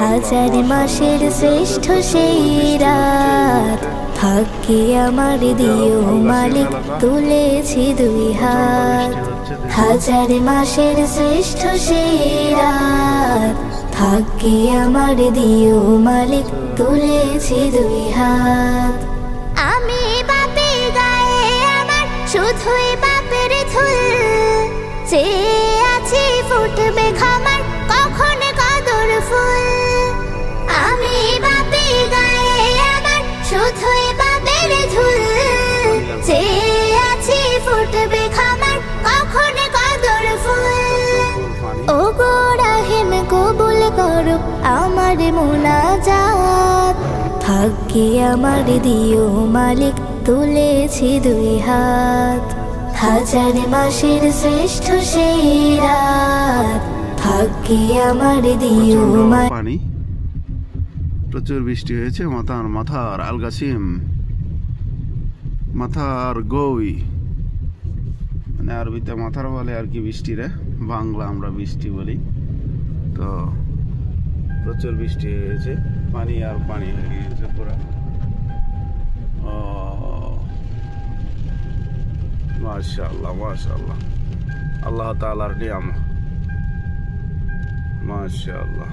হাজার মাসের শ্রেষ্ঠ সেই রাত, ভাগ্যে আমার দিও মালিক তুলেছি দুই হাত। হাজার মাসের শ্রেষ্ঠ সেই রাত, ভাগ্যে আমার দিও মালিক তুলেছি দুই হাত। আমি বাপের গায়ে আমার শুধুই বাপের ধুল, যে আছে ফুটবে খামার কখন কদর ফুল। আমি বাপের গায়ে আমার শুধুই বাপের ধুল, যে আছে ফুটবে খামার কখন কদর ফুল। ও গো রাহিম কবুল করো আমার মুনাজাত, ভাগ্যে আমার দিও মালিক তুলেছি দুই হাত। হাজার মাসের শ্রেষ্ঠ সেই রাত, ভাগ্যে আমার দিও পানি, প্রচুর বৃষ্টি হয়েছে। মাথার আলগাসিম, মাথার গৌই, মানে আরবিতে মাথার বলে আর কি বৃষ্টি রে, বাংলা আমরা বৃষ্টি বলি। তো প্রচুর বৃষ্টি হয়েছে, পানি আর পানি হয়ে গিয়েছে পুরো। মাশাআল্লাহ মাশাআল্লাহ, আল্লাহ তাআলার নিয়ামত, মাশাআল্লাহ।